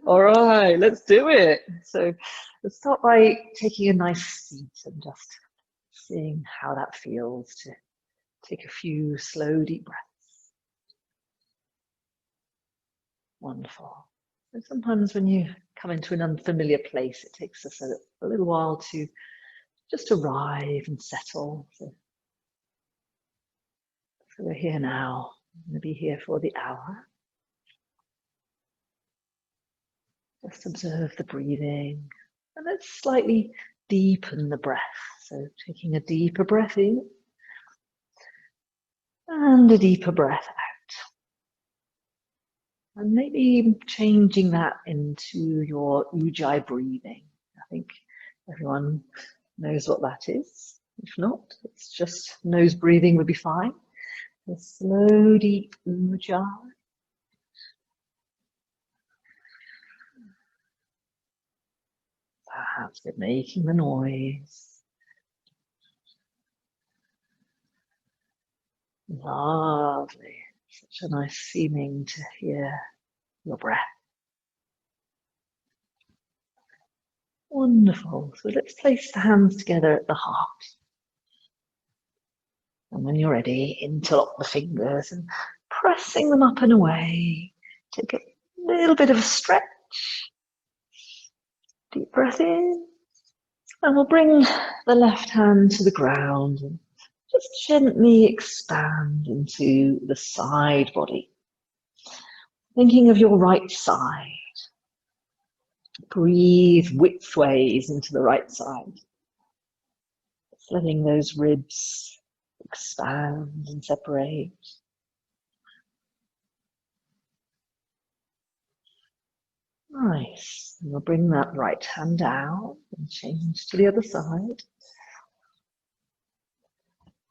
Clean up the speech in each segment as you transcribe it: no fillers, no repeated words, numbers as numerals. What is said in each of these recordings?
All right, let's do it. So let's start by taking a nice seat and just seeing how that feels to take a few slow, deep breaths. Wonderful. And sometimes when you come into an unfamiliar place, it takes us a little while to just arrive and settle. So we're here now. I'm going to be here for the hour. Just observe the breathing, and let's slightly deepen the breath. So taking a deeper breath in and a deeper breath out. And maybe changing that into your Ujjayi breathing. I think everyone knows what that is. If not, it's just nose breathing would be fine. A slow, deep Ujjayi. Perhaps we're making the noise. Lovely. Such a nice feeling to hear your breath. Wonderful. So let's place the hands together at the heart. And when you're ready, interlock the fingers and pressing them up and away. Take a little bit of a stretch. Deep breath in. And we'll bring the left hand to the ground and just gently expand into the side body. Thinking of your right side. Breathe widthways into the right side. Just letting those ribs expand and separate. Nice. And we'll bring that right hand down and change to the other side.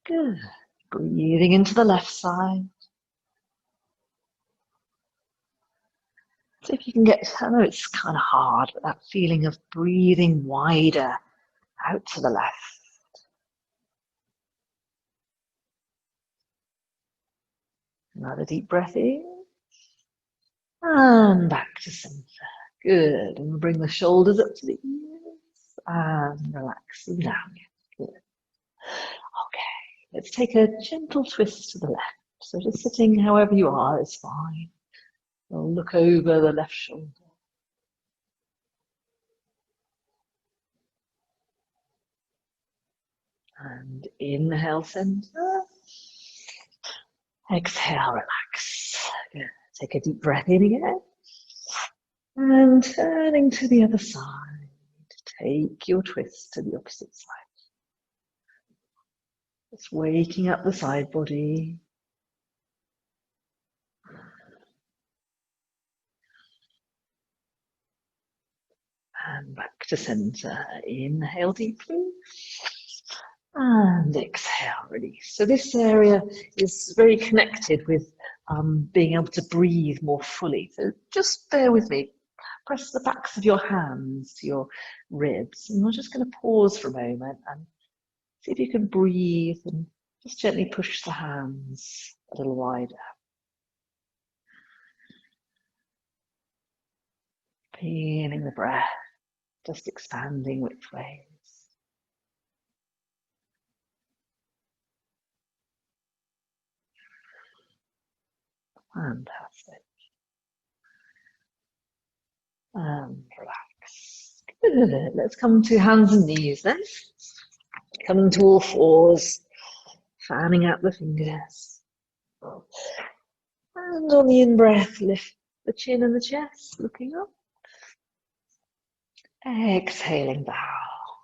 Good. Breathing into the left side. See if you can get, I know it's kind of hard, but that feeling of breathing wider out to the left. Another deep breath in. And back to center. Good. And we'll bring the shoulders up to the ears and relax them down. Good. Okay, let's take a gentle twist to the left. So just sitting however you are is fine. We'll look over the left shoulder. And inhale, center. Exhale, relax. Good. Take a deep breath in again. And turning to the other side. Take your twist to the opposite side. Just waking up the side body. And back to center. Inhale deeply. And exhale, release. So this area is very connected with being able to breathe more fully. So just bear with me. Press the backs of your hands to your ribs. And we're just going to pause for a moment and see if you can breathe and just gently push the hands a little wider. Feeling the breath, just expanding widthways. Fantastic. And relax. Good. Let's come to hands and knees then. Coming to all fours, fanning out the fingers. And on the in-breath, lift the chin and the chest, looking up. Exhaling, bow.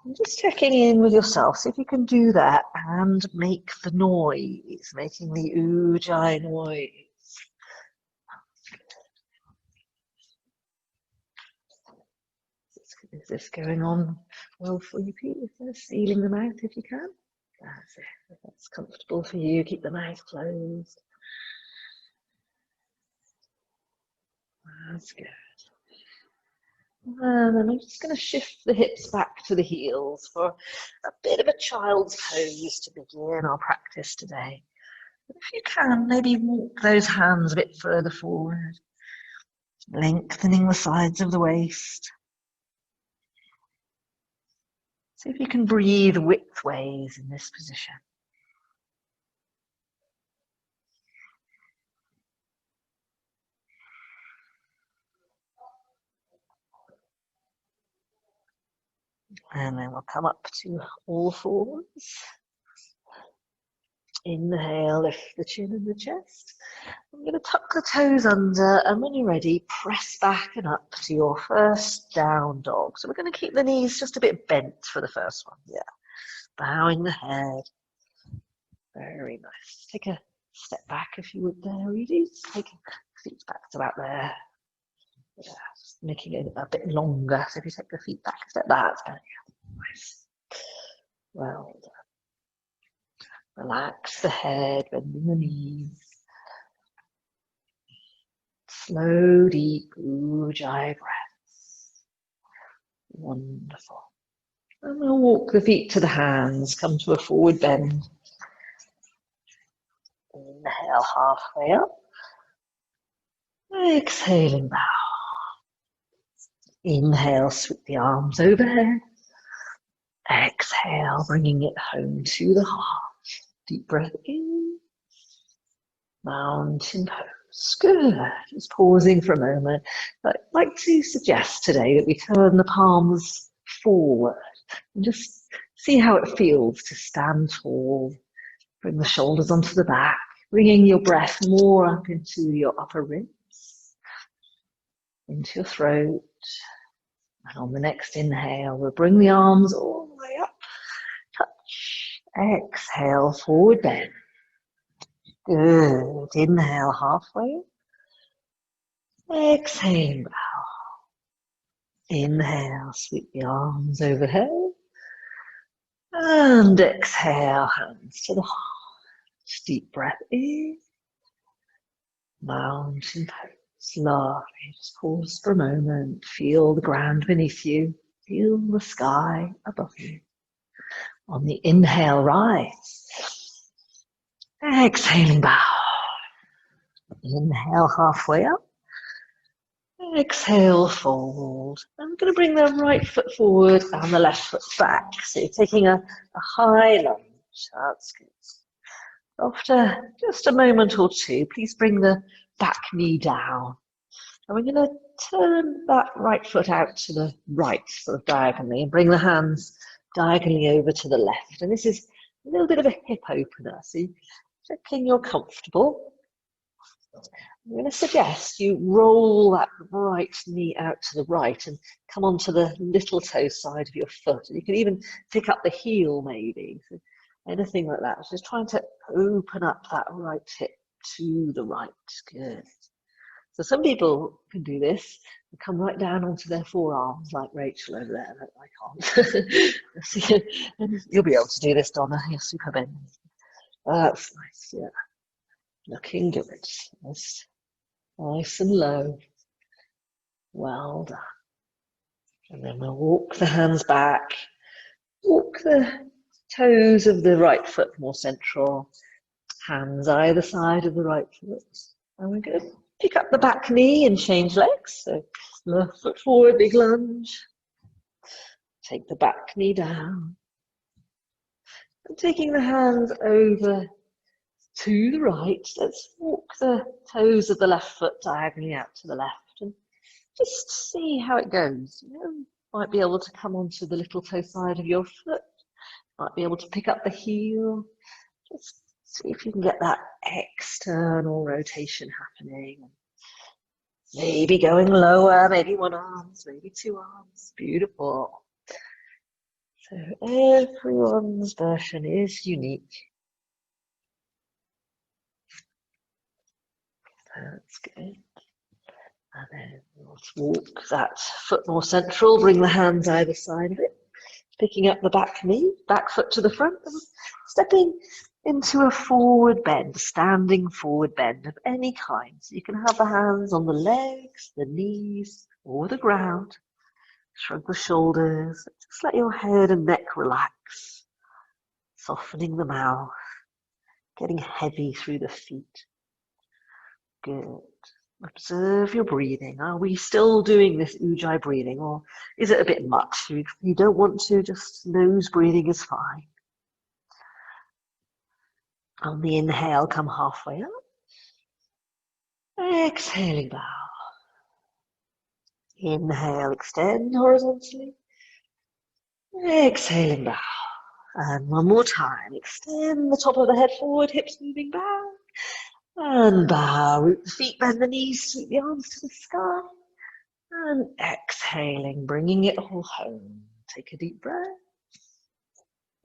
And just checking in with yourself, see if you can do that and make the noise, making the Ujjayi noise. Is this going on well for you, Pete? Sealing the mouth if you can. That's it. If that's comfortable for you, keep the mouth closed. That's good. And then I'm just going to shift the hips back to the heels for a bit of a child's pose to begin our practice today. If you can, maybe walk those hands a bit further forward. Lengthening the sides of the waist. See if you can breathe widthways in this position. And then we'll come up to all fours. Inhale, lift the chin and the chest. I'm going to tuck the toes under, and when you're ready, press back and up to your first down dog. So we're going to keep the knees just a bit bent for the first one. Yeah. Bowing the head. Very nice. Take a step back if you would there, Edie. Take feet back to about there. Yeah, just making it a bit longer. So if you take the feet back a step, that's better. Nice. Well done. Relax the head, bending the knees. Slow, deep Ujahi breaths. Wonderful. And we'll walk the feet to the hands, come to a forward bend. Inhale, halfway up. Exhaling, bow. Inhale, sweep the arms overhead. Exhale, bringing it home to the heart. Deep breath in. Mountain pose. Good. Just pausing for a moment. I'd like to suggest today that we turn the palms forward and just see how it feels to stand tall. Bring the shoulders onto the back, bringing your breath more up into your upper ribs, into your throat. And on the next inhale, we'll bring the arms all the way up. Touch. Exhale, forward bend. Good. Inhale, halfway. Exhale, bow. Inhale, sweep the arms overhead. And exhale, hands to the heart. Deep breath in. Mountain pose. Lovely. Just pause for a moment. Feel the ground beneath you. Feel the sky above you. On the inhale, rise. Exhaling, bow. Inhale, halfway up. Exhale, fold. And we're going to bring the right foot forward and the left foot back. So you're taking a high lunge. That's good. After just a moment or two, please bring the back knee down. And we're going to turn that right foot out to the right, sort of diagonally, and bring the hands diagonally over to the left. And this is a little bit of a hip opener. So you're checking you're comfortable. I'm going to suggest you roll that right knee out to the right and come onto the little toe side of your foot. And you can even pick up the heel maybe. So anything like that. Just trying to open up that right hip to the right. Good. So some people can do this and come right down onto their forearms like Rachel over there. I can't. You'll be able to do this, Donna. You're super bending. That's nice, yeah. Looking good. Nice and low. Well done. And then we'll walk the hands back. Walk the toes of the right foot more central. Hands either side of the right foot. And we're going to pick up the back knee and change legs. So left foot forward, big lunge. Take the back knee down. And taking the hands over to the right, let's walk the toes of the left foot diagonally out to the left and just see how it goes. You might be able to come onto the little toe side of your foot, might be able to pick up the heel. Just see if you can get that external rotation happening. Maybe going lower, maybe one arm, maybe two arms. Beautiful. So everyone's version is unique. That's good. And then we'll walk that foot more central, bring the hands either side of it, picking up the back knee, back foot to the front, and stepping into a forward bend, standing forward bend of any kind. So you can have the hands on the legs, the knees, or the ground. Shrug the shoulders, just let your head and neck relax, softening the mouth, getting heavy through the feet. Good. Observe your breathing. Are we still doing this Ujjayi breathing, or is it a bit much? If you don't want to, just nose breathing is fine. On the inhale, come halfway up. Exhaling, bow. Inhale, extend horizontally. Exhaling, bow. And one more time. Extend the top of the head forward, hips moving back. And bow. Root the feet, bend the knees, sweep the arms to the sky. And exhaling, bringing it all home. Take a deep breath.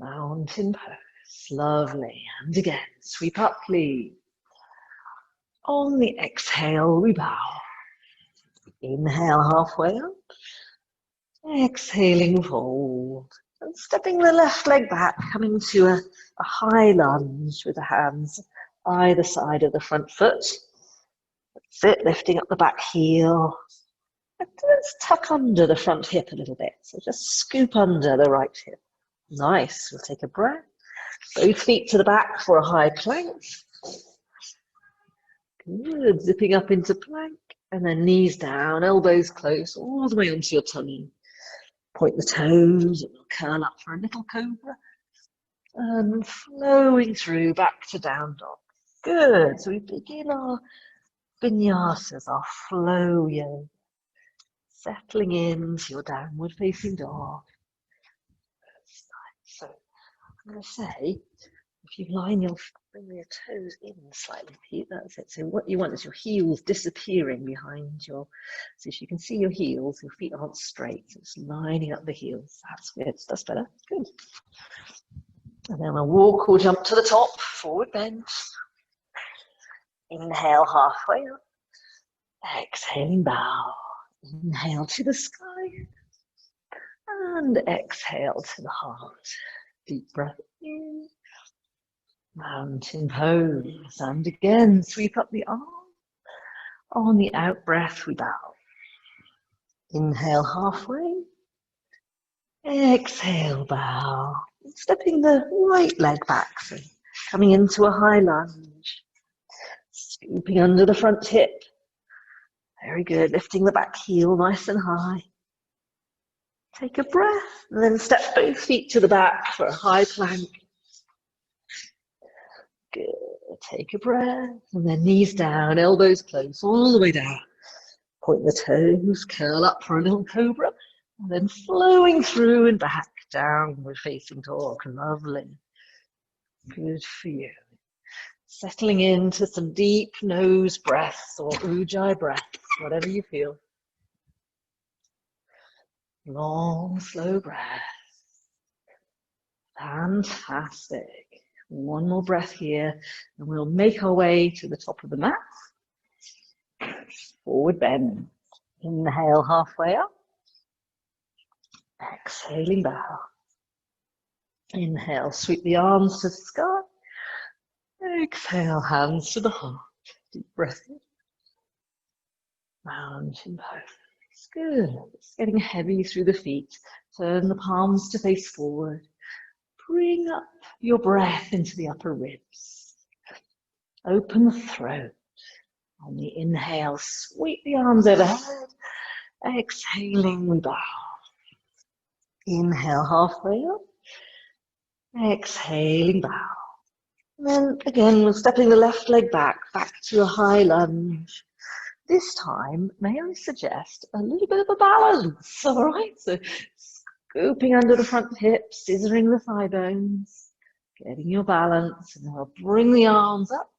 Mountain pose. Lovely. And again, sweep up, please. On the exhale, we bow. Inhale, halfway up. Exhaling, fold. And stepping the left leg back, coming to a high lunge with the hands either side of the front foot. That's it, lifting up the back heel. And let's tuck under the front hip a little bit. So just scoop under the right hip. Nice. We'll take a breath. Both feet to the back for a high plank. Good. Zipping up into plank. And then knees down, elbows close, all the way onto your tummy. Point the toes, and we'll curl up for a little cobra. And flowing through back to down dog. Good. So we begin our vinyasas, our flow yoga. Settling into your downward facing dog. So I'm going to say, if you bring your toes in slightly, Pete, that's it. So what you want is your heels disappearing behind your, so if you can see your heels, your feet aren't straight, so it's lining up the heels. That's good, that's better, good. And then we'll walk or jump to the top, forward bend. Inhale, halfway up. Exhaling, bow. Inhale to the sky. And exhale to the heart. Deep breath in. Mountain pose. And again, sweep up the arm. On the out breath, we bow. Inhale, halfway. Exhale, bow. Stepping the right leg back, so coming into a high lunge. Scooping under the front hip. Very good. Lifting the back heel nice and high. Take a breath, and then step both feet to the back for a high plank. Good. Take a breath, and then knees down, elbows close, all the way down. Point the toes, curl up for a little cobra, and then flowing through and back, downward facing dog. Lovely. Good for you. Settling into some deep nose breaths or Ujjayi breaths, whatever you feel. Long, slow breath. Fantastic. One more breath here, and we'll make our way to the top of the mat. Forward bend. Inhale, halfway up. Exhaling, bow. Inhale, sweep the arms to the sky. Exhale, hands to the heart. Deep breath in. Mountain pose. Good. It's getting heavy through the feet. Turn the palms to face forward. Bring up your breath into the upper ribs. Open the throat. On the inhale, sweep the arms overhead. Exhaling, we bow. Inhale, halfway up. Exhaling, bow. And then again, we're stepping the left leg back to a high lunge. This time, may I suggest a little bit of a balance, all right? So scooping under the front hips, scissoring the thigh bones, getting your balance, and we'll bring the arms up,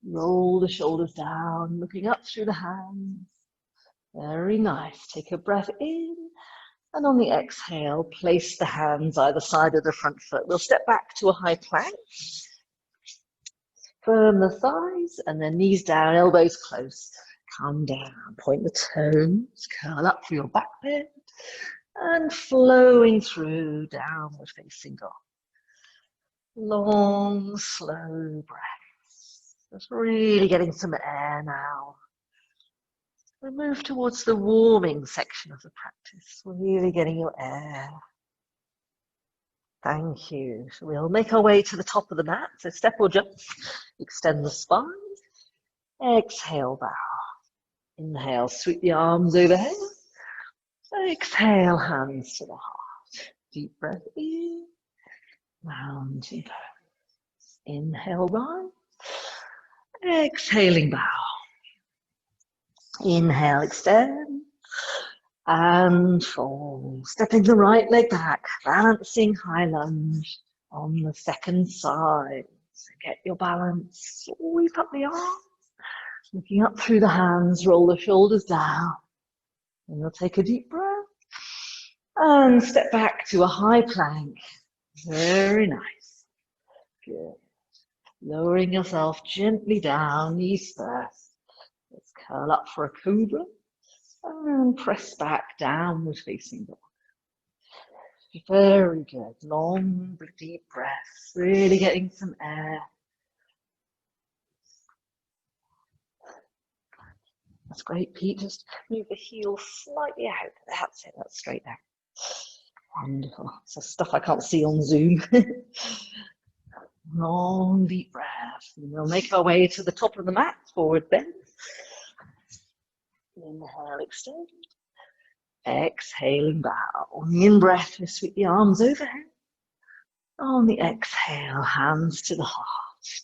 roll the shoulders down, looking up through the hands. Very nice. Take a breath in, and on the exhale, place the hands either side of the front foot. We'll step back to a high plank. Firm the thighs, and then knees down, elbows close. Come down, point the toes, curl up for your back bend, and flowing through, downward facing dog. Long, slow breaths. Just really getting some air now. We move towards the warming section of the practice, really getting your air. Thank you. So we'll make our way to the top of the mat. So step or jump, extend the spine, exhale, bow. Inhale, sweep the arms overhead. Exhale, hands to the heart. Deep breath in, mountain pose. Inhale, rise. Exhaling, bow. Inhale, extend. And fall. Stepping the right leg back, balancing high lunge on the second side. So get your balance, sweep up the arms, looking up through the hands, roll the shoulders down. And you'll take a deep breath and step back to a high plank. Very nice. Good. Lowering yourself gently down, knees first. Let's curl up for a cobra and press back, downward facing dog. Very good. Long, deep breaths, really getting some air. That's great, Pete. Just move the heel slightly out. That's it. That's straight there. Wonderful. So stuff I can't see on Zoom. Long, deep breath. And we'll make our way to the top of the mat, forward bend. Inhale, extend. Exhaling, bow. On the in-breath, we sweep the arms overhead. On the exhale, hands to the heart.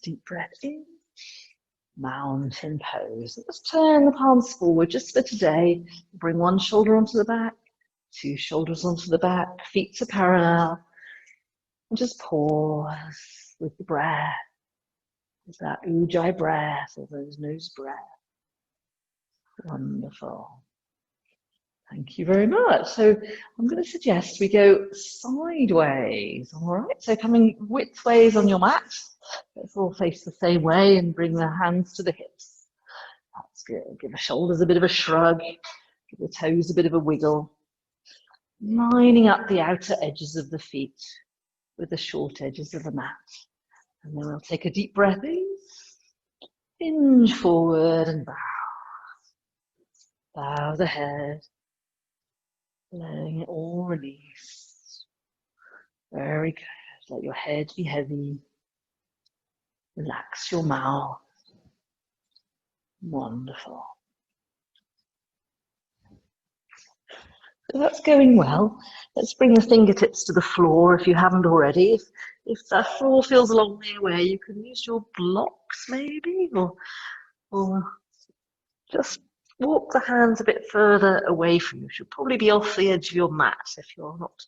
Deep breath in. Mountain pose. Let's turn the palms forward just for today. Bring one shoulder onto the back, two shoulders onto the back, feet to parallel. And just pause with the breath. With that Ujahi breath or those nose breaths. Wonderful. Thank you very much. So I'm going to suggest we go sideways, all right? So coming widthways on your mat. Let's all face the same way and bring the hands to the hips. That's good. Give the shoulders a bit of a shrug. Give the toes a bit of a wiggle. Lining up the outer edges of the feet with the short edges of the mat. And then we'll take a deep breath in. Hinge forward and bow. Bow the head. Letting it all release. Very good. Let your head be heavy. Relax your mouth. Wonderful. So that's going well. Let's bring the fingertips to the floor if you haven't already. If the floor feels a long way away, you can use your blocks maybe, or just walk the hands a bit further away from you. You should probably be off the edge of your mat if you're not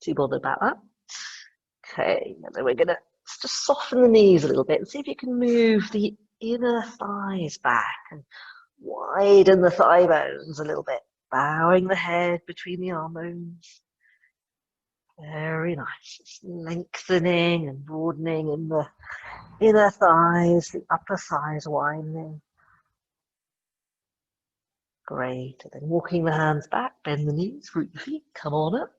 too bothered about that. Okay, and then we're going to just soften the knees a little bit and see if you can move the inner thighs back and widen the thigh bones a little bit, bowing the head between the arm bones. Very nice. Just lengthening and broadening in the inner thighs, the upper thighs widening. Great. And then walking the hands back, bend the knees, root the feet, come on up.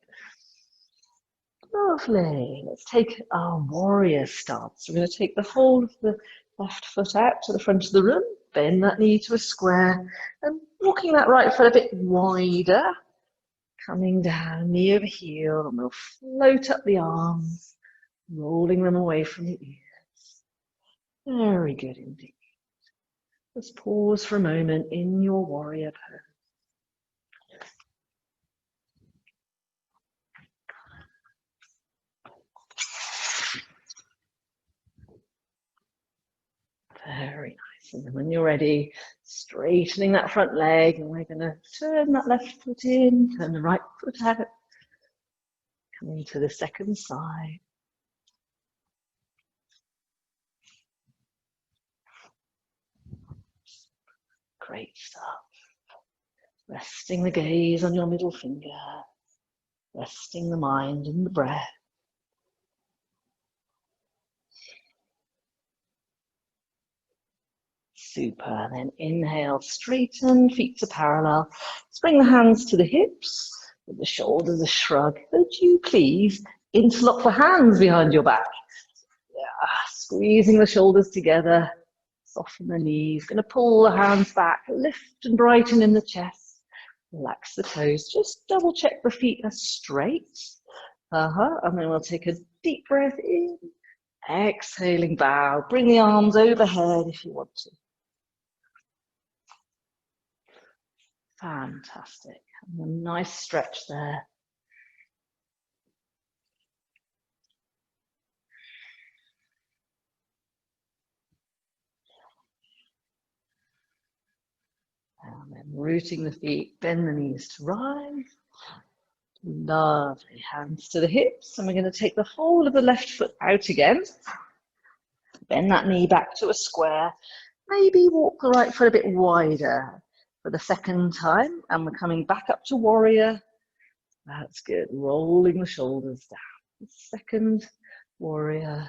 Lovely. Let's take our warrior stance. We're going to take the whole of the left foot out to the front of the room, bend that knee to a square, and walking that right foot a bit wider, coming down, knee over heel, and we'll float up the arms, rolling them away from the ears. Very good indeed. Just pause for a moment in your warrior pose. Very nice. And then when you're ready, straightening that front leg, and we're going to turn that left foot in, turn the right foot out, coming to the second side. Great stuff. Resting the gaze on your middle finger, resting the mind in the breath. Super. Then inhale, straighten, feet to parallel. Let's bring the hands to the hips, with the shoulders a shrug. Could you please interlock the hands behind your back? Yeah, squeezing the shoulders together, soften the knees. Going to pull the hands back, lift and brighten in the chest. Relax the toes. Just double check the feet are straight. And then we'll take a deep breath in. Exhaling, bow. Bring the arms overhead if you want to. Fantastic. And a nice stretch there. And then rooting the feet, bend the knees to rise. Lovely. Hands to the hips. And we're going to take the whole of the left foot out again. Bend that knee back to a square. Maybe walk the right foot a bit wider for the second time. And we're coming back up to warrior. That's good. Rolling the shoulders down. Second warrior.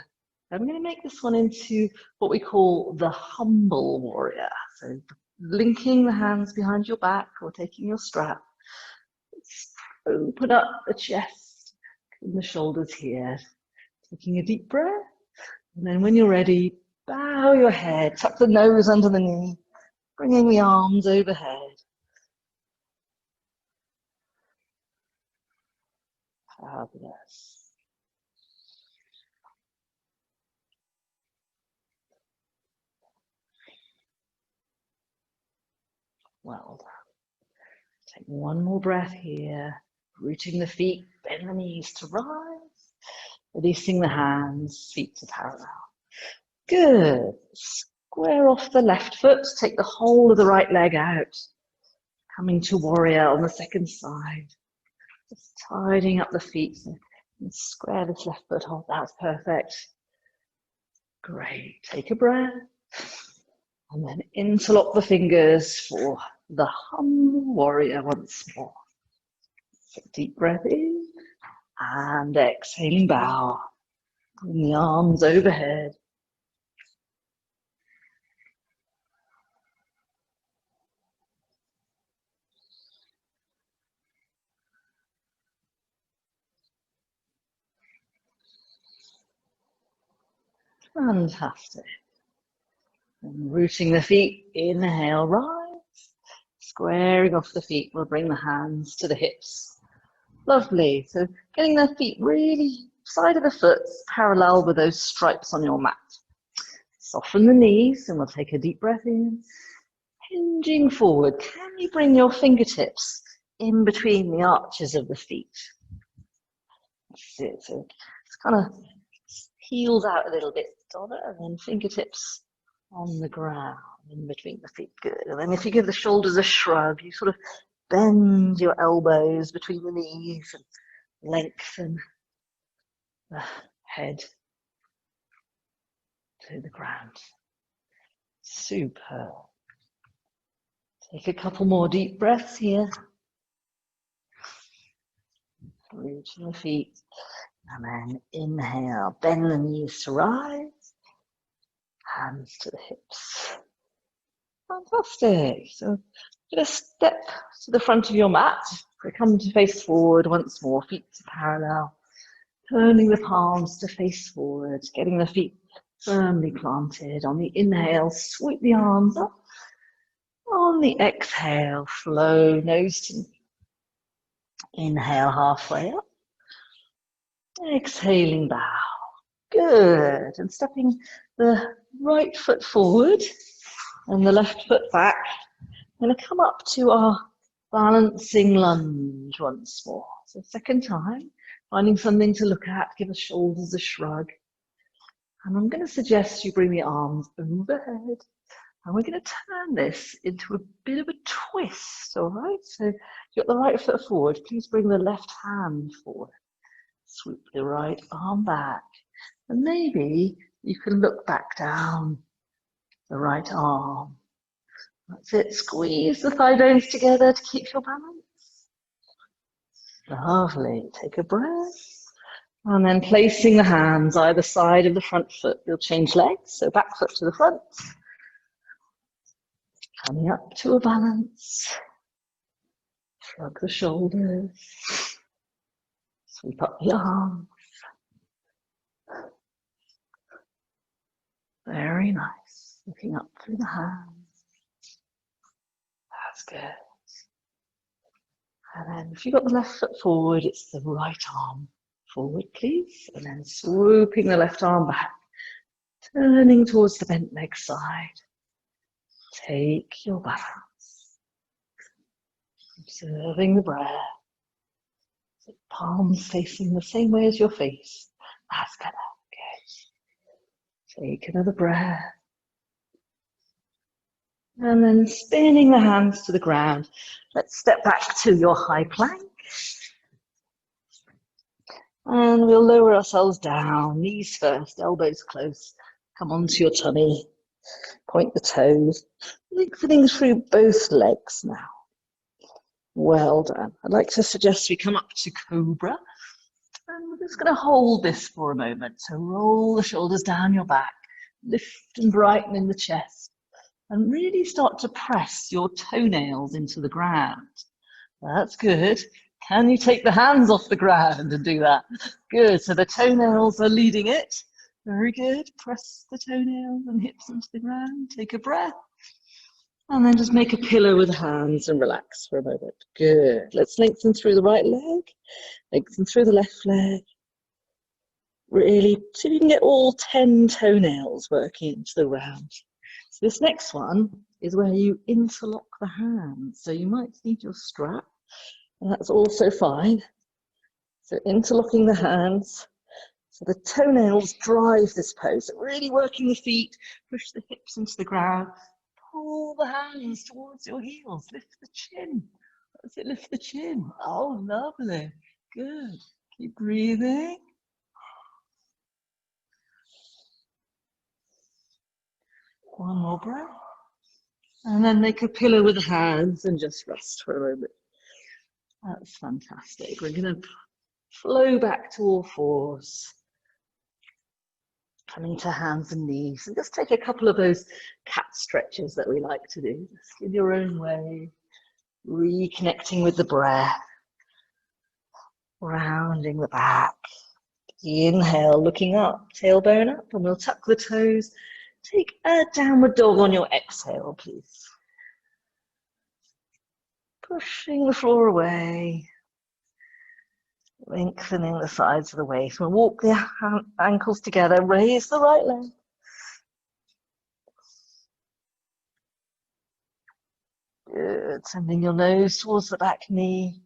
I'm going to make this one into what we call the humble warrior. So linking the hands behind your back or taking your strap. Open up the chest and the shoulders here. Taking a deep breath. And then when you're ready, bow your head, tuck the nose under the knee, bringing the arms overhead. Fabulous. Well done. Take one more breath here, rooting the feet, bend the knees to rise, releasing the hands, feet to parallel. Good. Square off the left foot, take the whole of the right leg out. Coming to warrior on the second side. Just tidying up the feet and square this left foot off. That's perfect. Great. Take a breath. And then interlock the fingers for the humble warrior once more. Take a deep breath in and exhaling bow. Bring the arms overhead. Fantastic. And rooting the feet, inhale, rise. Squaring off the feet, we'll bring the hands to the hips. Lovely. So getting the feet really side of the foot parallel with those stripes on your mat. Soften the knees and we'll take a deep breath in. Hinging forward. Can you bring your fingertips in between the arches of the feet? That's it. So it's kind of heels out a little bit, Donna, and then fingertips on the ground in between the feet. Good. And then if you give the shoulders a shrug, you sort of bend your elbows between the knees and lengthen the head to the ground. Superb. Take a couple more deep breaths here. Rooting the feet. And then inhale, bend the knees to rise. Hands to the hips. Fantastic. So just step to the front of your mat. So come to face forward once more, feet to parallel. Turning the palms to face forward, getting the feet firmly planted. On the inhale, sweep the arms up. On the exhale, flow nose to knee. Inhale halfway up. Exhaling, bow. Good. And stepping the right foot forward and the left foot back. I'm going to come up to our balancing lunge once more. So second time, finding something to look at, give the shoulders a shrug. And I'm going to suggest you bring the arms overhead. And we're going to turn this into a bit of a twist, all right? So you've got the right foot forward. Please bring the left hand forward. Swoop the right arm back. And maybe you can look back down the right arm. That's it. Squeeze the thigh bones together to keep your balance. Lovely. Take a breath. And then placing the hands either side of the front foot. You'll change legs. So back foot to the front. Coming up to a balance. Shrug the shoulders. Sweep up the arms. Very nice. Looking up through the hands. That's good. And then if you've got the left foot forward, it's the right arm forward, please. And then swooping the left arm back. Turning towards the bent leg side. Take your balance. Observing the breath. So palms facing the same way as your face. That's better. Good. Take another breath. And then spinning the hands to the ground. Let's step back to your high plank. And we'll lower ourselves down, knees first, elbows close. Come onto your tummy. Point the toes. Lengthening through both legs now. Well done. I'd like to suggest we come up to Cobra. And we're just going to hold this for a moment. So roll the shoulders down your back. Lift and brighten in the chest. And really start to press your toenails into the ground. That's good. Can you take the hands off the ground and do that? Good. So the toenails are leading it. Very good. Press the toenails and hips into the ground. Take a breath. And then just make a pillow with the hands and relax for a moment. Good. Let's lengthen through the right leg. Lengthen through the left leg. Really, see if you can get all 10 toenails working into the ground. So this next one is where you interlock the hands. So you might need your strap, and that's also fine. So interlocking the hands. So the toenails drive this pose. So really working the feet, push the hips into the ground, pull the hands towards your heels, lift the chin. That's it, lift the chin. Oh, lovely. Good. Keep breathing. One more breath. And then make a pillow with the hands and just rest for a moment. That's fantastic. We're going to flow back to all fours. Coming to hands and knees. And just take a couple of those cat stretches that we like to do. Just in your own way. Reconnecting with the breath. Rounding the back. Inhale, looking up, tailbone up, and we'll tuck the toes. Take a downward dog on your exhale, please. Pushing the floor away. Lengthening the sides of the waist. We'll walk the ankles together. Raise the right leg. Good. Sending your nose towards the back knee.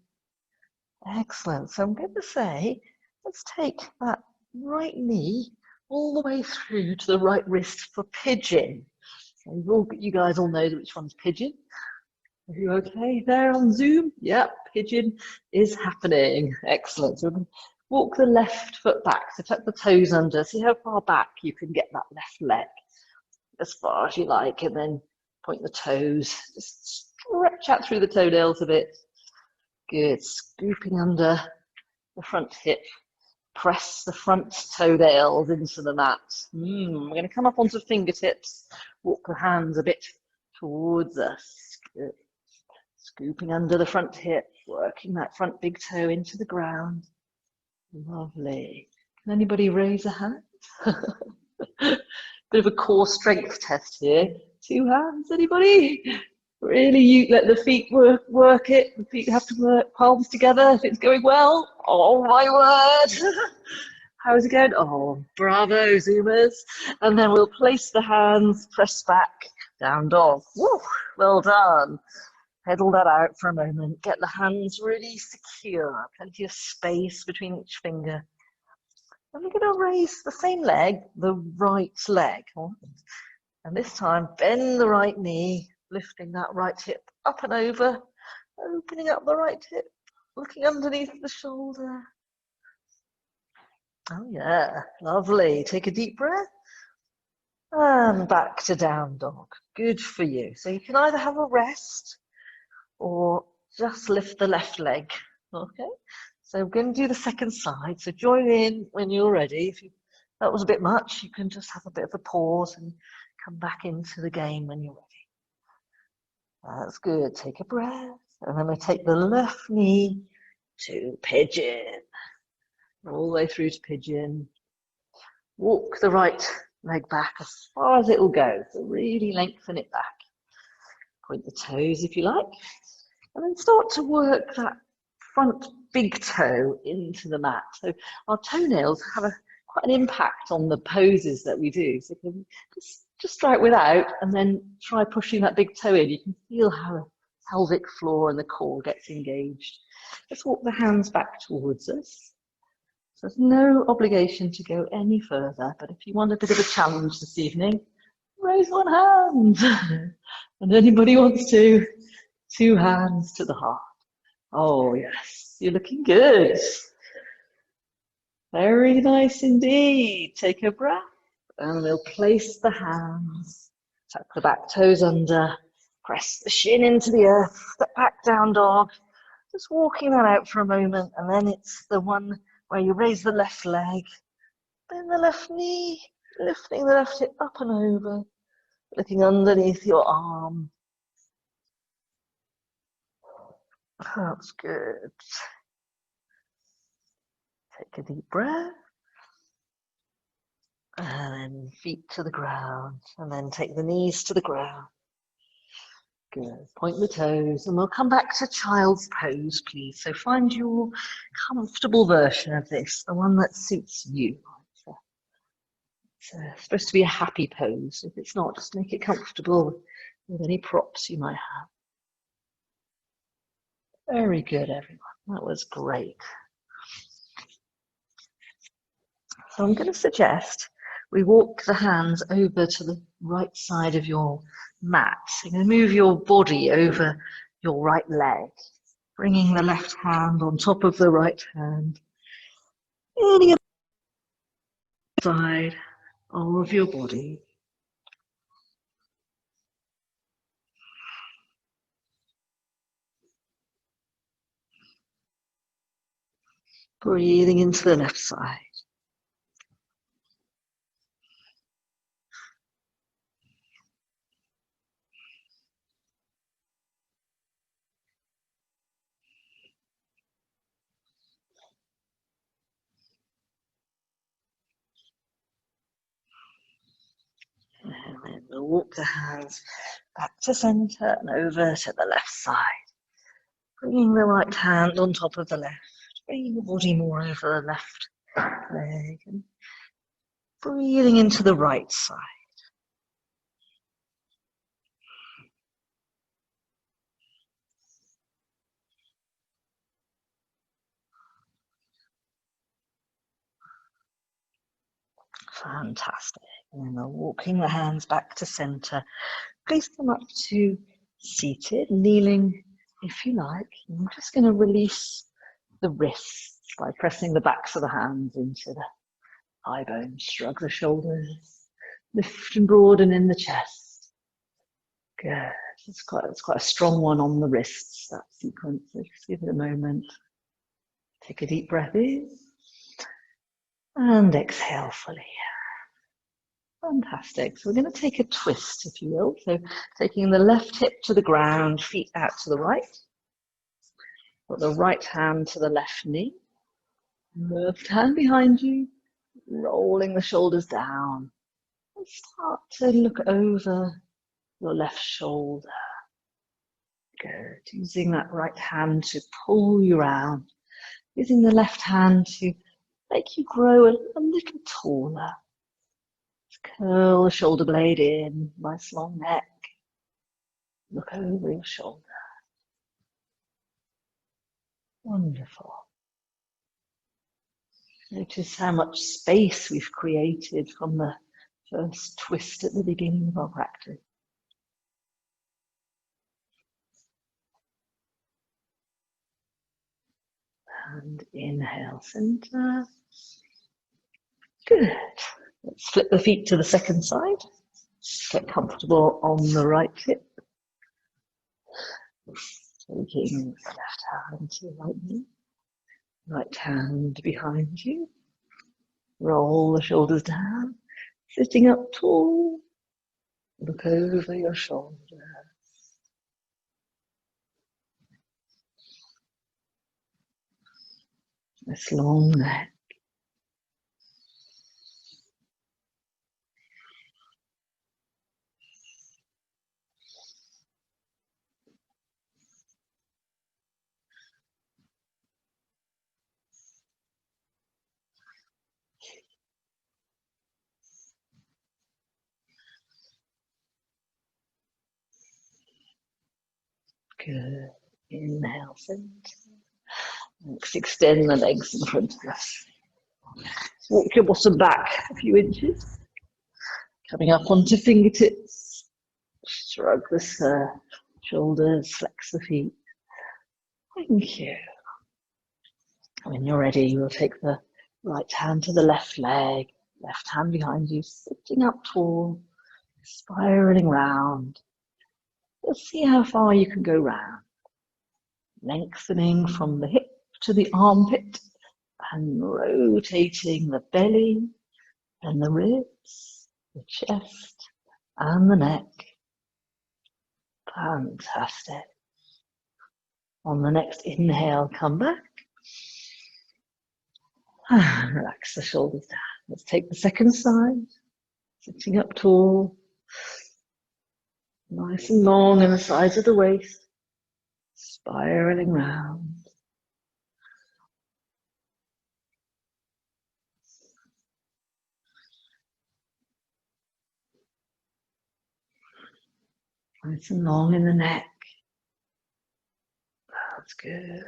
Excellent. So I'm going to say, let's take that right knee all the way through to the right wrist for pigeon. So you guys all know which one's pigeon. Are you okay there on Zoom? Yep, pigeon is happening. Excellent. So we're going to walk the left foot back. So tuck the toes under. See how far back you can get that left leg. As far as you like. And then point the toes. Just stretch out through the toenails a bit. Good. Scooping under the front hip. Press the front toenails into the mat. We're going to come up onto fingertips. Walk the hands a bit towards us. Good. Scooping under the front hip. Working that front big toe into the ground. Lovely. Can anybody raise a hand? Bit of a core strength test here. 2 hands, anybody? Really, you let the feet work it. The feet have to work, palms together if it's going well. Oh my word. How's it going? Oh, bravo, Zoomers. And then we'll place the hands, press back, down dog. Woo, well done. Pedal that out for a moment. Get the hands really secure. Plenty of space between each finger. And we're going to raise the same leg, the right leg. And this time, bend the right knee. Lifting that right hip up and over, opening up the right hip, looking underneath the shoulder. Oh yeah, lovely. Take a deep breath. And back to down dog. Good for you. So you can either have a rest or just lift the left leg. Okay, so we're going to do the second side. So join in when you're ready. If that was a bit much, you can just have a bit of a pause and come back into the game when you're ready. That's good. Take a breath. And then we take the left knee to pigeon. All the way through to pigeon. Walk the right leg back as far as it will go. So really lengthen it back. Point the toes if you like. And then start to work that front big toe into the mat. So our toenails have quite an impact on the poses that we do. So you can just try it without and then try pushing that big toe in. You can feel how pelvic floor and the core gets engaged. Let's walk the hands back towards us. So there's no obligation to go any further, but if you want a bit of a challenge this evening, raise one hand. And anybody wants to, 2 hands to the heart. Oh yes, you're looking good. Very nice indeed. Take a breath and we'll place the hands, tuck the back toes under, press the shin into the earth, step back, down dog. Just walking that out for a moment, and then it's the one where you raise the left leg, bend the left knee, lifting the left hip up and over, looking underneath your arm. That's good. Take a deep breath. And then feet to the ground, and then take the knees to the ground. Good. Point the toes, and we'll come back to child's pose, please. So find your comfortable version of this, the one that suits you. It's supposed to be a happy pose. If it's not, just make it comfortable with any props you might have. Very good, everyone. That was great. So I'm going to suggest we walk the hands over to the right side of your mat. So you're going to move your body over your right leg, bringing the left hand on top of the right hand, any side of your body. Breathing into the left side. And then we'll walk the hands back to center and over to the left side. Bringing the right hand on top of the left. Bringing the body more over the left leg. And breathing into the right side. Fantastic. And then walking the hands back to center. Place them up to seated, kneeling if you like. And I'm just going to release the wrists by pressing the backs of the hands into the thigh bones. Shrug the shoulders. Lift and broaden in the chest. Good. It's quite a strong one on the wrists, that sequence. So just give it a moment. Take a deep breath in. And exhale fully. Fantastic. So we're going to take a twist, if you will. So taking the left hip to the ground, feet out to the right. Put the right hand to the left knee. Left hand behind you. Rolling the shoulders down. And start to look over your left shoulder. Good. Using that right hand to pull you around. Using the left hand to make you grow a little taller. Curl the shoulder blade in, nice long neck. Look over your shoulder. Wonderful. Notice how much space we've created from the first twist at the beginning of our practice. And inhale, center. Good. Let's flip the feet to the second side. Get comfortable on the right hip. Taking the left hand to the right knee. Right hand behind you. Roll the shoulders down. Sitting up tall. Look over your shoulder. This long neck. Good. Inhale, center. Next, extend the legs in front of us. Walk your bottom back a few inches. Coming up onto fingertips. Shrug the shoulders, flex the feet. Thank you. When you're ready, we'll take the right hand to the left leg, left hand behind you, sitting up tall, spiraling round. Just see how far you can go round. Lengthening from the hip to the armpit and rotating the belly and the ribs, the chest and the neck. Fantastic. On the next inhale, come back. Relax the shoulders down. Let's take the second side. Sitting up tall. Nice and long in the sides of the waist. Spiraling round. Nice and long in the neck. That's good.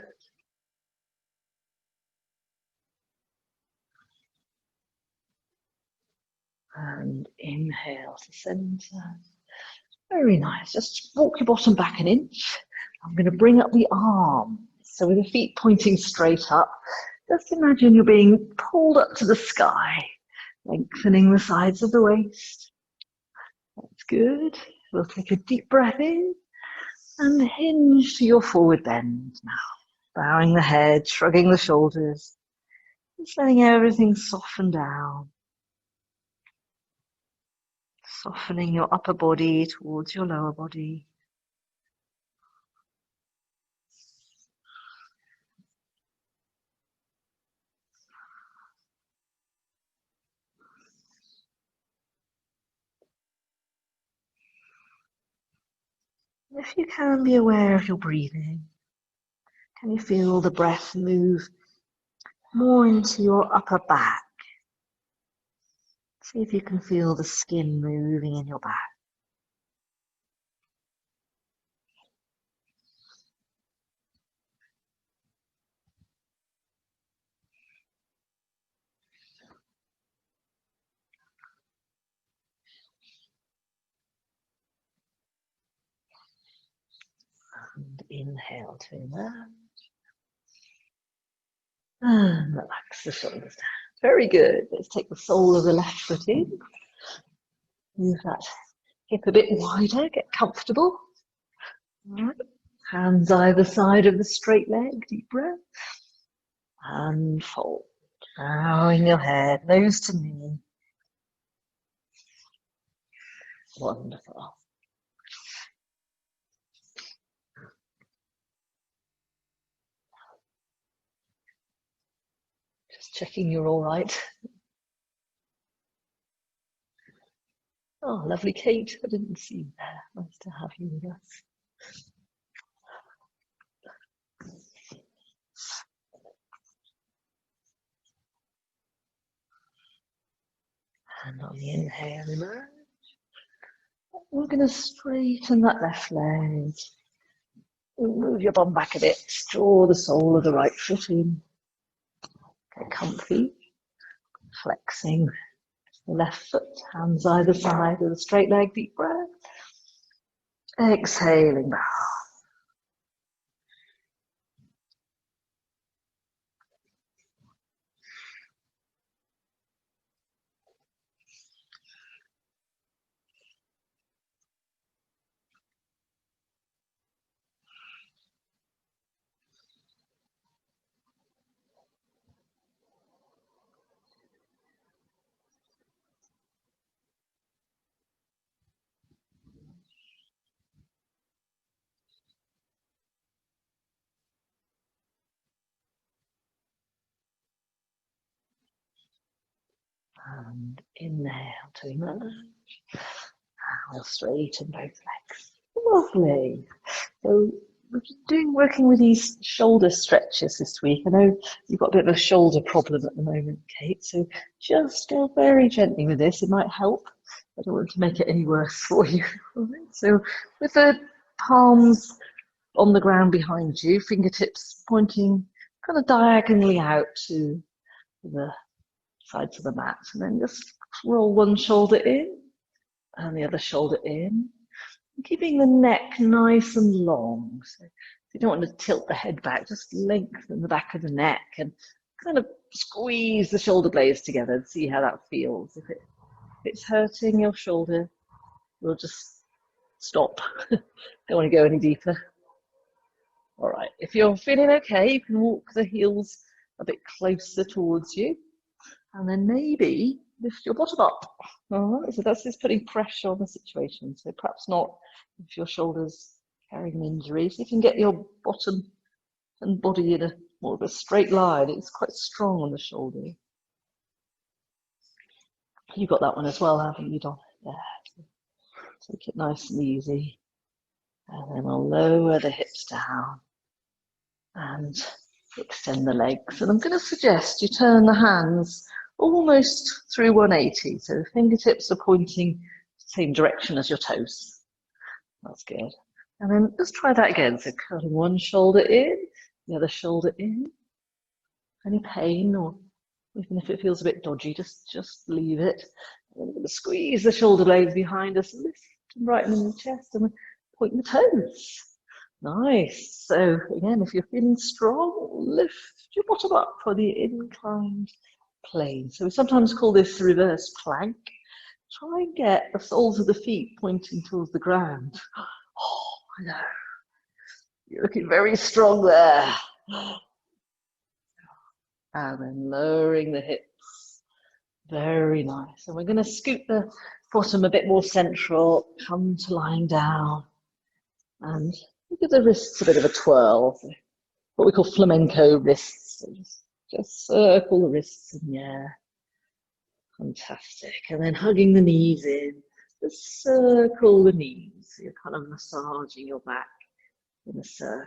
And inhale to center. Very nice. Just walk your bottom back an inch. I'm going to bring up the arms. So with the feet pointing straight up, just imagine you're being pulled up to the sky, lengthening the sides of the waist. That's good. We'll take a deep breath in and hinge to your forward bend now. Bowing the head, shrugging the shoulders, just letting everything soften down. Softening your upper body towards your lower body. If you can, be aware of your breathing. Can you feel the breath move more into your upper back? See if you can feel the skin moving in your back. And inhale to emerge. And relax the shoulders down. Very good. Let's take the sole of the left foot in. Move that hip a bit wider, get comfortable. All right. Hands either side of the straight leg, deep breath. And fold. Bowing your head, nose to knee. Wonderful. Just checking you're all right. Oh, lovely, Kate. I didn't see you there. Nice to have you with us. And on the inhale, emerge. We're going to straighten that left leg. Move your bum back a bit. Draw the sole of the right foot in. Get comfy. Flexing the left foot. Hands either side of the straight leg. Deep breath. Exhaling back. And inhale to emerge. And we'll straighten both legs. Lovely. So we're working with these shoulder stretches this week. I know you've got a bit of a shoulder problem at the moment, Kate, so just go very gently with this. It might help. I don't want to make it any worse for you. All right. So with the palms on the ground behind you, fingertips pointing kind of diagonally out to the sides of the mat, and then just roll one shoulder in and the other shoulder in, keeping the neck nice and long. So if you don't want to tilt the head back, just lengthen the back of the neck and kind of squeeze the shoulder blades together and see how that feels. If it's hurting your shoulder, we'll just stop. Don't want to go any deeper. All right, if you're feeling okay, you can walk the heels a bit closer towards you, and then maybe lift your bottom up. All right, so that's just putting pressure on the situation. So perhaps not if your shoulder's carrying an injury. So you can get your bottom and body in a more of a straight line. It's quite strong on the shoulder. You got that one as well, haven't you, Don? Yeah. Take it nice and easy. And then I'll lower the hips down and extend the legs. And I'm going to suggest you turn the hands almost through 180. So the fingertips are pointing the same direction as your toes. That's good. And then just try that again. So curling one shoulder in, the other shoulder in. Any pain, or even if it feels a bit dodgy, just leave it. And we're going to squeeze the shoulder blades behind us, lift and right in the chest, and point the toes. Nice. So again, if you're feeling strong, lift your bottom up for the inclined plane. So we sometimes call this the reverse plank. Try and get the soles of the feet pointing towards the ground. Oh, I know. You're looking very strong there. And then lowering the hips. Very nice. And we're going to scoot the bottom a bit more central, come to lying down, and give the wrists a bit of a twirl. What we call flamenco wrists. So just circle the wrists in the air. Fantastic. And then hugging the knees in. Just circle the knees. So you're kind of massaging your back in a circle.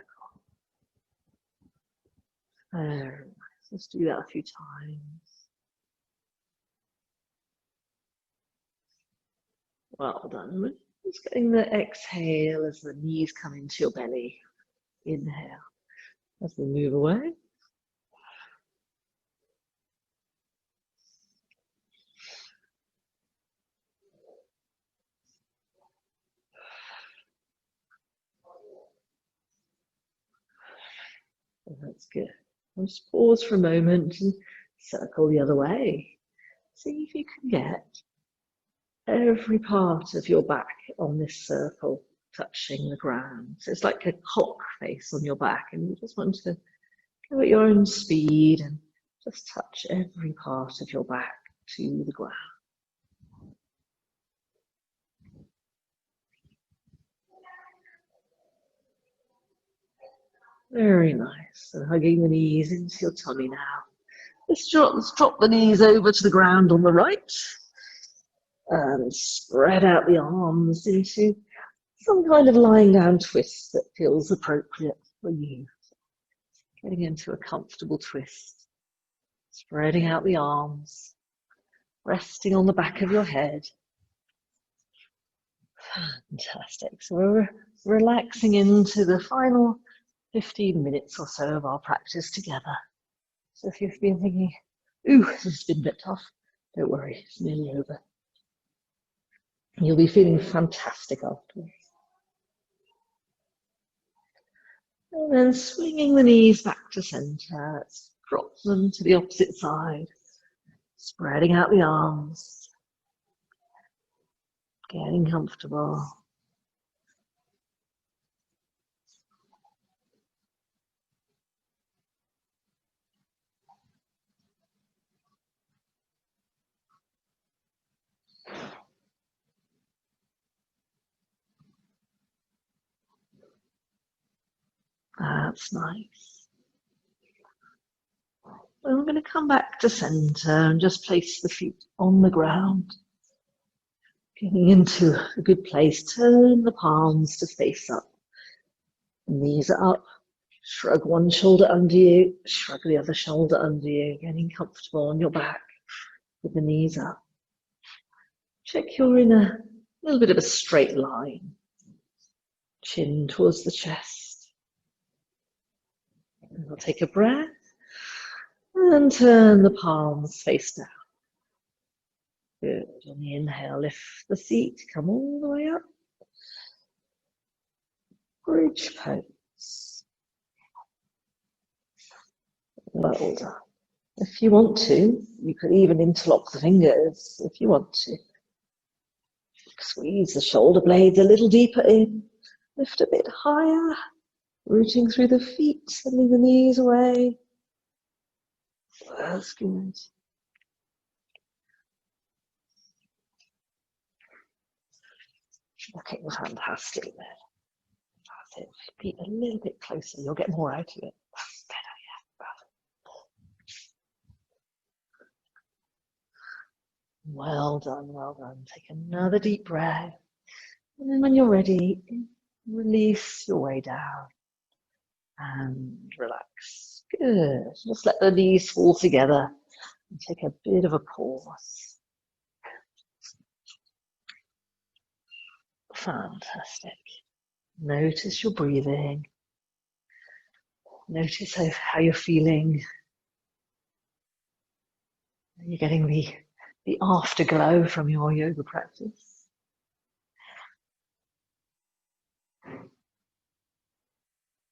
Very nice. Let's do that a few times. Well done. Just getting the exhale as the knees come into your belly. Inhale as we move away. That's good. And just pause for a moment and circle the other way. See if you can get every part of your back on this circle touching the ground. So it's like a clock face on your back, and you just want to go at your own speed and just touch every part of your back to the ground. Very nice. So hugging the knees into your tummy now. Let's drop the knees over to the ground on the right. And spread out the arms into some kind of lying down twist that feels appropriate for you. Getting into a comfortable twist. Spreading out the arms. Resting on the back of your head. Fantastic. So we're relaxing into the final 15 minutes or so of our practice together. So if you've been thinking, ooh, this has been a bit tough, don't worry, it's nearly over. You'll be feeling fantastic afterwards. And then swinging the knees back to center, let's drop them to the opposite side, spreading out the arms, getting comfortable. That's nice. And we're going to come back to center and just place the feet on the ground. Getting into a good place, turn the palms to face up. Knees are up, shrug one shoulder under you, shrug the other shoulder under you, getting comfortable on your back with the knees up. Check you're in a little bit of a straight line. Chin towards the chest. And we'll take a breath and turn the palms face down. Good. On the inhale, lift the feet, come all the way up. Bridge pose. Well done. If you want to, you could even interlock the fingers if you want to. Squeeze the shoulder blades a little deeper in. Lift a bit higher. Rooting through the feet, sending the knees away. That's good. Okay, fantastic there. That's it. Feet a little bit closer. You'll get more out of it. That's better, yeah. Well done, well done. Take another deep breath. And then when you're ready, release your way down and relax. Good. Just let the knees fall together and take a bit of a pause. Fantastic. Notice your breathing. Notice how you're feeling. You're getting the afterglow from your yoga practice.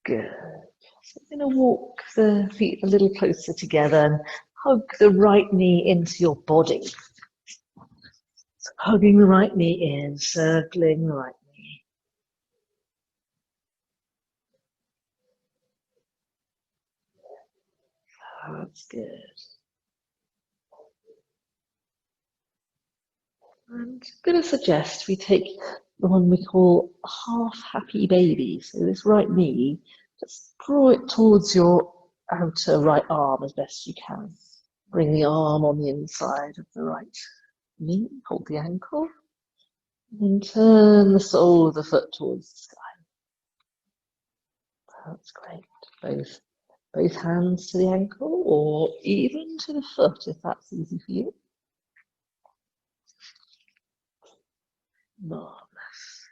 Good. So we're going to walk the feet a little closer together and hug the right knee into your body. So hugging the right knee in, circling the right knee. Oh, that's good. And I'm going to suggest we take the one we call half happy baby. So this right knee, just draw it towards your outer right arm as best you can. Bring the arm on the inside of the right knee, hold the ankle, and turn the sole of the foot towards the sky. That's great. Both hands to the ankle or even to the foot if that's easy for you. Marvelous.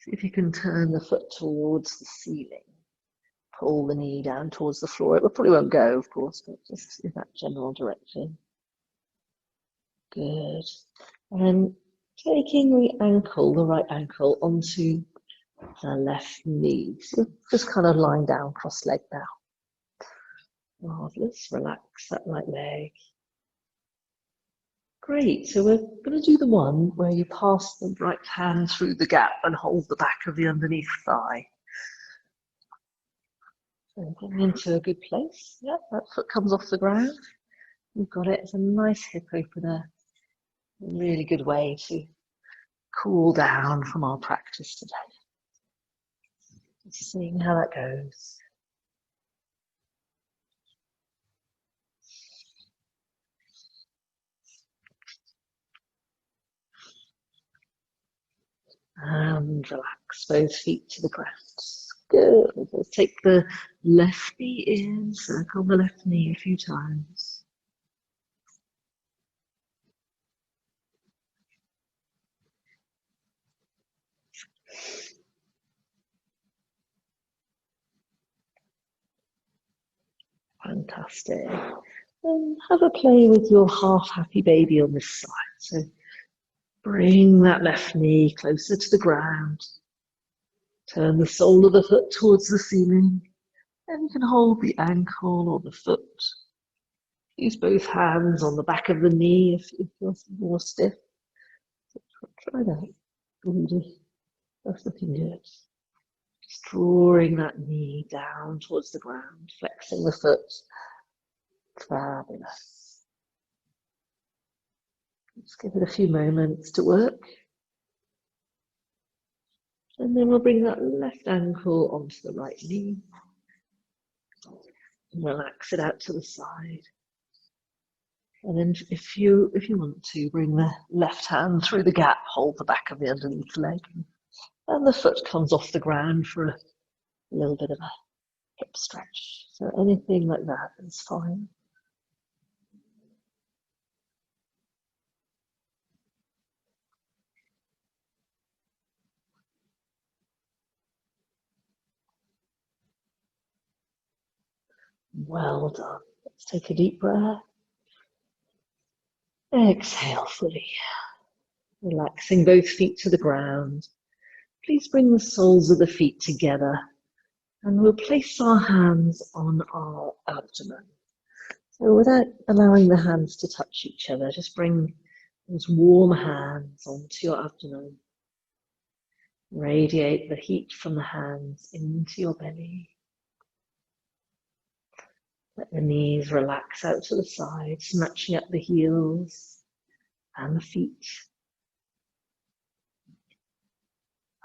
See if you can turn the foot towards the ceiling. Pull the knee down towards the floor. It probably won't go, of course, but just in that general direction. Good. And taking the ankle, the right ankle, onto the left knee. So just kind of lying down cross-legged now. Marvelous. Relax that right leg. Great. So we're going to do the one where you pass the right hand through the gap and hold the back of the underneath thigh. So getting into a good place. Yeah, that foot comes off the ground. You've got it. It's a nice hip opener. A really good way to cool down from our practice today. Just seeing how that goes. And relax both feet to the ground. Good. Let's take the left knee in, circle the left knee a few times. Fantastic. And have a play with your half happy baby on this side. So bring that left knee closer to the ground. Turn the sole of the foot towards the ceiling. And you can hold the ankle or the foot. Use both hands on the back of the knee if you're more stiff. Try that. Good. That's looking good. Just drawing that knee down towards the ground, flexing the foot. Fabulous. Let's give it a few moments to work. And then we'll bring that left ankle onto the right knee. And relax it out to the side. And then if you want to, bring the left hand through the gap, hold the back of the underneath leg. And the foot comes off the ground for a little bit of a hip stretch. So anything like that is fine. Well done. Let's take a deep breath. Exhale fully. Relaxing both feet to the ground. Please bring the soles of the feet together and we'll place our hands on our abdomen. So without allowing the hands to touch each other, just bring those warm hands onto your abdomen. Radiate the heat from the hands into your belly. Let the knees relax out to the sides, matching up the heels and the feet.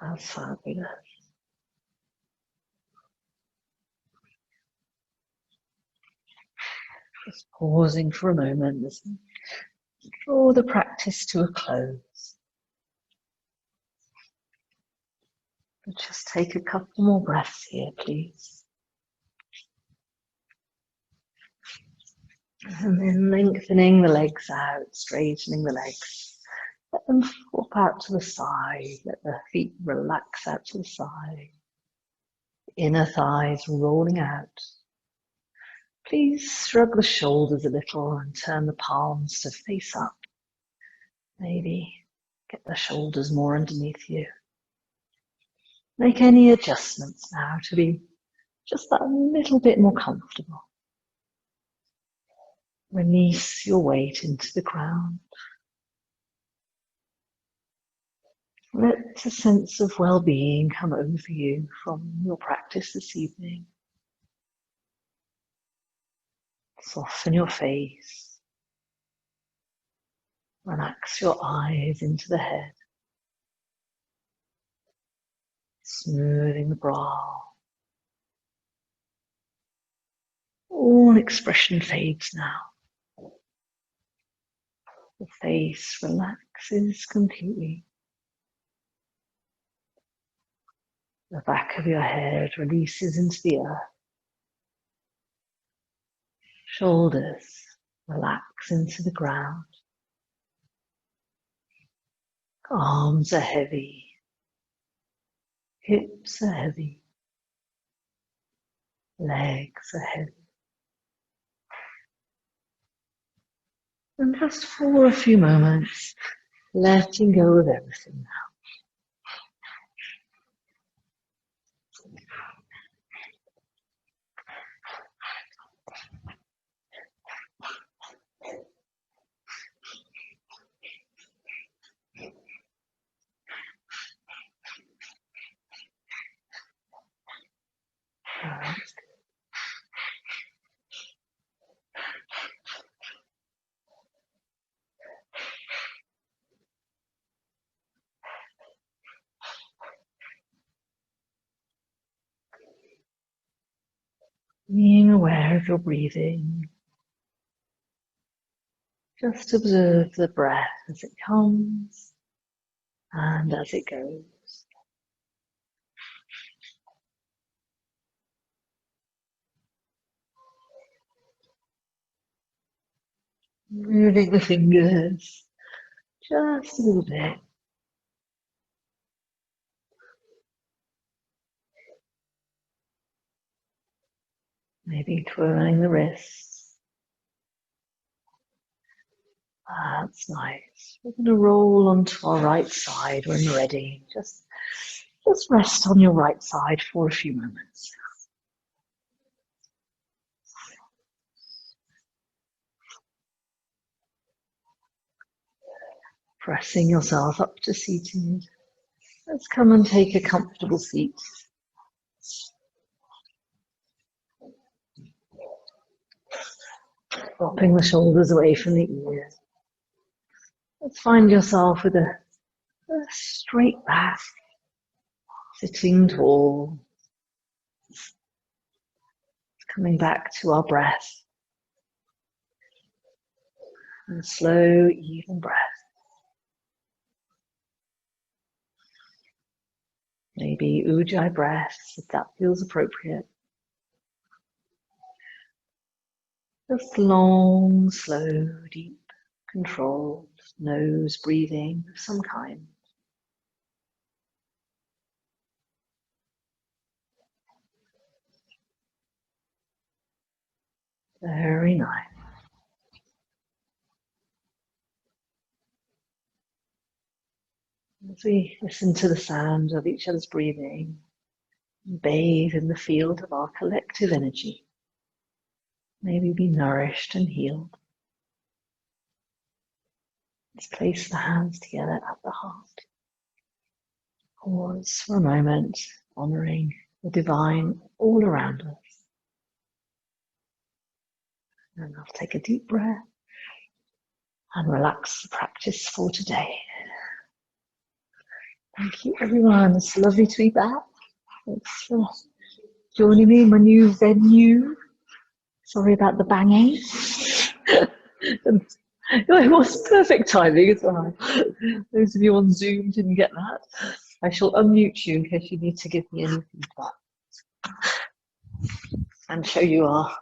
That's fabulous. Just pausing for a moment as we draw the practice to a close. But just take a couple more breaths here, please. And then lengthening the legs out, straightening the legs. Let them flop out to the side. Let the feet relax out to the side. Inner thighs rolling out. Please shrug the shoulders a little and turn the palms to face up. Maybe get the shoulders more underneath you. Make any adjustments now to be just that little bit more comfortable. Release your weight into the ground. Let a sense of well-being come over you from your practice this evening. Soften your face. Relax your eyes into the head. Smoothing the brow. All expression fades now. The face relaxes completely. The back of your head releases into the earth. Shoulders relax into the ground. Arms are heavy. Hips are heavy. Legs are heavy. And just for a few moments, letting go of everything now. Being aware of your breathing. Just observe the breath as it comes and as it goes. Moving the fingers just a little bit. Maybe twirling the wrists. That's nice. We're going to roll onto our right side when ready. Just rest on your right side for a few moments. Pressing yourself up to seated. Let's come and take a comfortable seat. Dropping the shoulders away from the ears. Let's find yourself with a straight back, sitting tall. Coming back to our breath. And a slow, even breath. Maybe Ujahi breaths, if that feels appropriate. Just long, slow, deep, controlled nose breathing of some kind. Very nice. As we listen to the sound of each other's breathing, bathe in the field of our collective energy, may we be nourished and healed. Let's place the hands together at the heart. Pause for a moment, honouring the divine all around us. And I'll take a deep breath and relax the practice for today. Thank you, everyone. It's lovely to be back. Thanks for joining me in my new venue. Sorry about the banging. It was perfect timing as well. Those of you on Zoom didn't get that. I shall unmute you in case you need to give me any feedback and show you our